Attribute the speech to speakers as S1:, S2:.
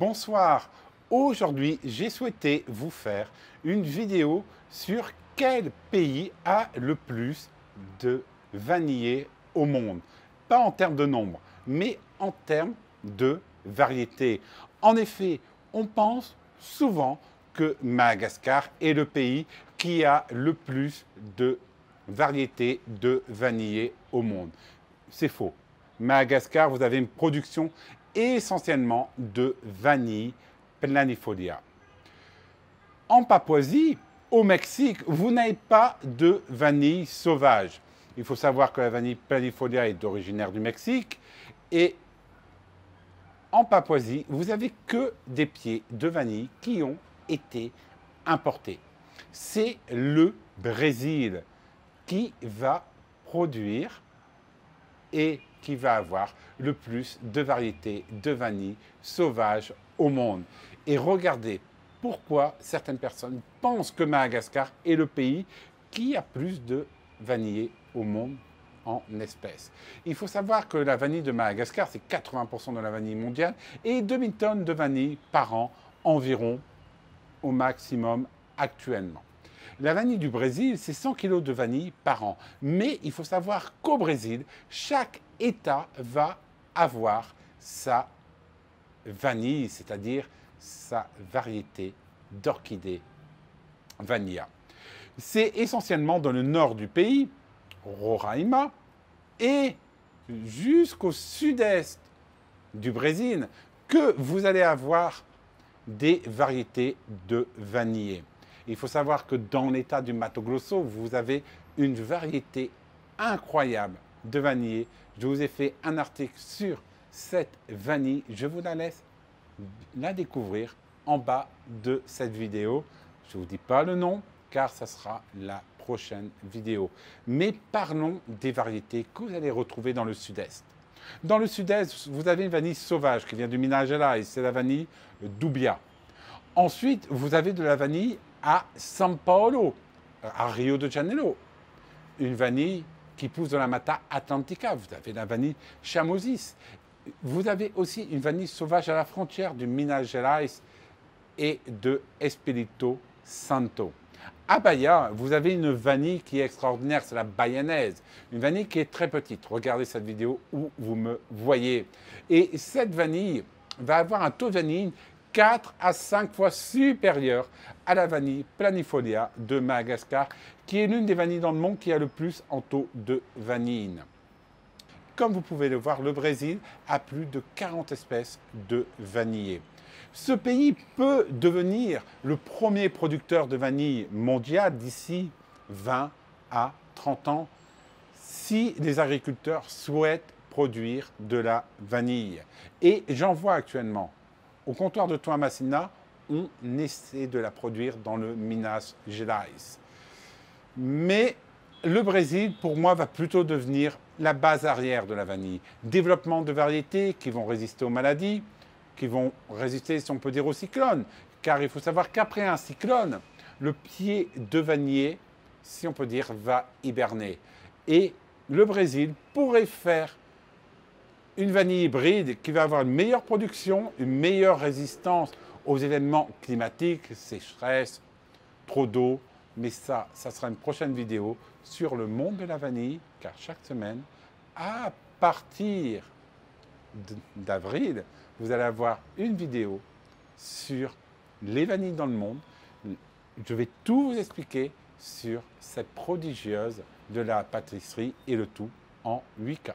S1: Bonsoir, aujourd'hui j'ai souhaité vous faire une vidéo sur quel pays a le plus de vanillés au monde. Pas en termes de nombre, mais en termes de variété. En effet, on pense souvent que Madagascar est le pays qui a le plus de variétés de vanillés au monde. C'est faux. Madagascar, vous avez une production essentiellement de vanille planifolia. En Papouasie, au Mexique, vous n'avez pas de vanille sauvage. Il faut savoir que la vanille planifolia est originaire du Mexique et en Papouasie, vous n'avez que des pieds de vanille qui ont été importés. C'est le Brésil qui va produire et qui va avoir le plus de variétés de vanille sauvage au monde. Et regardez pourquoi certaines personnes pensent que Madagascar est le pays qui a plus de vanillés au monde en espèces. Il faut savoir que la vanille de Madagascar, c'est 80% de la vanille mondiale et 2000 tonnes de vanille par an environ au maximum actuellement. La vanille du Brésil, c'est 100 kg de vanille par an. Mais il faut savoir qu'au Brésil, chaque État va avoir sa vanille, c'est-à-dire sa variété d'orchidée vanilla. C'est essentiellement dans le nord du pays, Roraima, et jusqu'au sud-est du Brésil, que vous allez avoir des variétés de vanillés. Il faut savoir que dans l'état du Mato Grosso, vous avez une variété incroyable de vanillés. Je vous ai fait un article sur cette vanille. Je vous la laisse la découvrir en bas de cette vidéo. Je ne vous dis pas le nom car ça sera la prochaine vidéo. Mais parlons des variétés que vous allez retrouver dans le sud-est. Dans le sud-est, vous avez une vanille sauvage qui vient du Minas Gerais. C'est la vanille Dubia. Ensuite, vous avez de la vanille à São Paulo, à Rio de Janeiro. Une vanille qui pousse dans la Mata Atlantica. Vous avez la vanille Chamoisis. Vous avez aussi une vanille sauvage à la frontière du Minas Gerais et de Espírito Santo. À Bahia, vous avez une vanille qui est extraordinaire, c'est la baianaise. Une vanille qui est très petite. Regardez cette vidéo où vous me voyez. Et cette vanille va avoir un taux de vanille 4 à 5 fois supérieur à la vanille planifolia de Madagascar, qui est l'une des vanilles dans le monde qui a le plus en taux de vanille. Comme vous pouvez le voir, le Brésil a plus de 40 espèces de vanillés. Ce pays peut devenir le premier producteur de vanille mondial d'ici 20 à 30 ans si les agriculteurs souhaitent produire de la vanille. Et j'en vois actuellement. Au comptoir de Toamasina, on essaie de la produire dans le Minas Gerais. Mais le Brésil, pour moi, va plutôt devenir la base arrière de la vanille. Développement de variétés qui vont résister aux maladies, qui vont résister, si on peut dire, aux cyclones. Car il faut savoir qu'après un cyclone, le pied de vanillé, si on peut dire, va hiberner. Et le Brésil pourrait faire une vanille hybride qui va avoir une meilleure production, une meilleure résistance aux événements climatiques, sécheresse, trop d'eau. Mais ça sera une prochaine vidéo sur le monde de la vanille, car chaque semaine, à partir d'avril, vous allez avoir une vidéo sur les vanilles dans le monde. Je vais tout vous expliquer sur cette prodigieuse de la pâtisserie et le tout en 8K.